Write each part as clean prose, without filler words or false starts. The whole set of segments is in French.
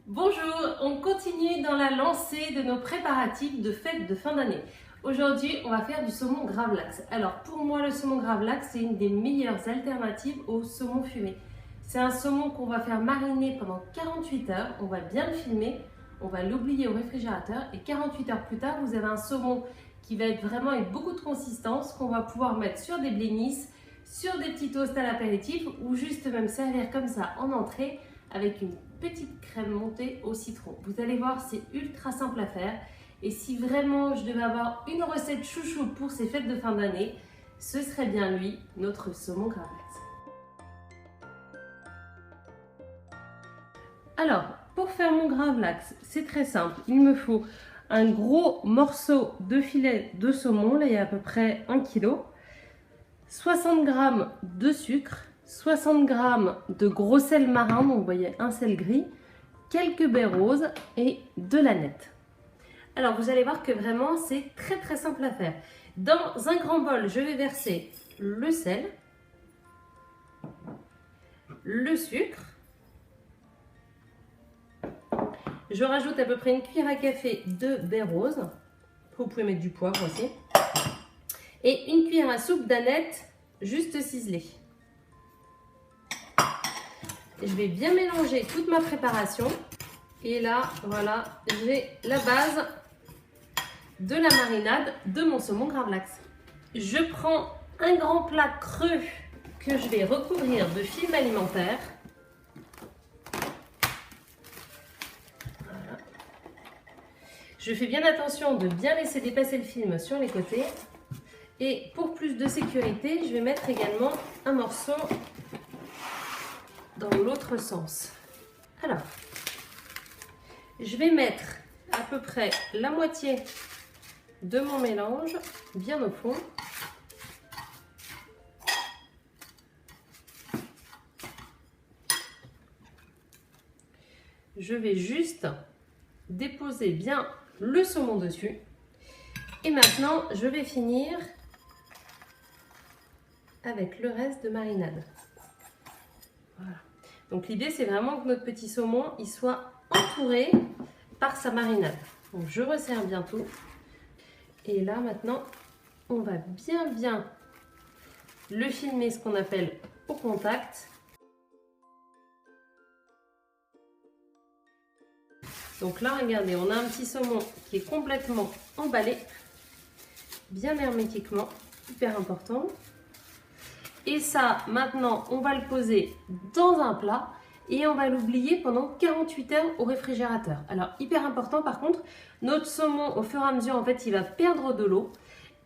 Bonjour, on continue dans la lancée de nos préparatifs de fête de fin d'année. Aujourd'hui, on va faire du saumon gravlax. Alors pour moi, le saumon gravlax, c'est une des meilleures alternatives au saumon fumé. C'est un saumon qu'on va faire mariner pendant 48 heures, on va bien le filmer, on va l'oublier au réfrigérateur et 48 heures plus tard, vous avez un saumon qui va être vraiment avec beaucoup de consistance, qu'on va pouvoir mettre sur des blinis, sur des petits toasts à l'apéritif ou juste même servir comme ça en entrée avec une petite crème montée au citron. Vous allez voir, c'est ultra simple à faire. Et si vraiment je devais avoir une recette chouchou pour ces fêtes de fin d'année, ce serait bien lui, notre saumon gravlax. Alors, pour faire mon gravlax, c'est très simple. Il me faut un gros morceau de filet de saumon, là il y a à peu près 1 kg, 60 g de sucre, 60 g de gros sel marin, donc vous voyez un sel gris, quelques baies roses et de l'aneth. Alors vous allez voir que vraiment c'est très simple à faire. Dans un grand bol, je vais verser le sel, le sucre, je rajoute à peu près une cuillère à café de baies roses, vous pouvez mettre du poivre aussi, et une cuillère à soupe d'aneth juste ciselée. Je vais bien mélanger toute ma préparation et là, voilà, j'ai la base de la marinade de mon saumon gravlax. Je prends un grand plat creux que je vais recouvrir de film alimentaire. Voilà. Je fais bien attention de bien laisser dépasser le film sur les côtés. Et pour plus de sécurité, je vais mettre également un morceau dans l'autre sens. Alors, je vais mettre à peu près la moitié de mon mélange bien au fond. Je vais juste déposer bien le saumon dessus. Et maintenant, je vais finir avec le reste de marinade. Voilà. Donc l'idée, c'est vraiment que notre petit saumon il soit entouré par sa marinade. Donc je resserre bien tout. Et là maintenant, on va bien le filmer, ce qu'on appelle au contact. Donc là, regardez, on a un petit saumon qui est complètement emballé, bien hermétiquement, hyper important. Et ça, maintenant, on va le poser dans un plat et on va l'oublier pendant 48 heures au réfrigérateur. Alors, hyper important par contre, notre saumon, au fur et à mesure, en fait, il va perdre de l'eau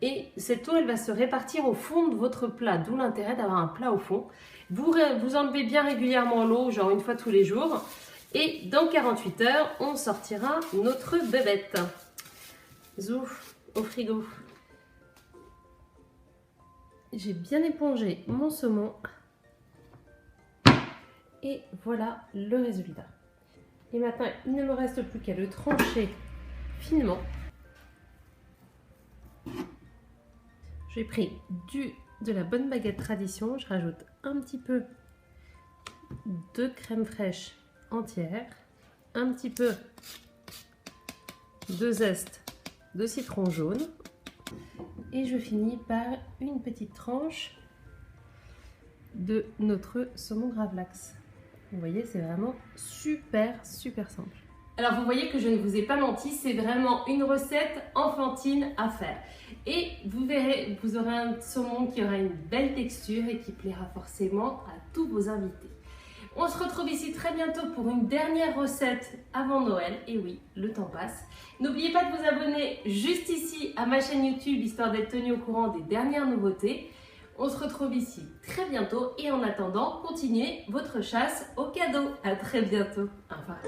et cette eau, elle va se répartir au fond de votre plat, d'où l'intérêt d'avoir un plat au fond. Vous enlevez bien régulièrement l'eau, genre une fois tous les jours. Et dans 48 heures, on sortira notre bébête. Zouf, au frigo. J'ai bien épongé mon saumon et voilà le résultat. Et maintenant, il ne me reste plus qu'à le trancher finement. J'ai pris de la bonne baguette tradition, je rajoute un petit peu de crème fraîche entière, un petit peu de zeste de citron jaune. Et je finis par une petite tranche de notre saumon gravlax. Vous voyez, c'est vraiment super simple. Alors vous voyez que je ne vous ai pas menti, c'est vraiment une recette enfantine à faire. Et vous verrez, vous aurez un saumon qui aura une belle texture et qui plaira forcément à tous vos invités. On se retrouve ici très bientôt pour une dernière recette avant Noël. Et oui, le temps passe. N'oubliez pas de vous abonner juste ici à ma chaîne YouTube, histoire d'être tenu au courant des dernières nouveautés. On se retrouve ici très bientôt et en attendant, continuez votre chasse aux cadeaux. À très bientôt. Au revoir.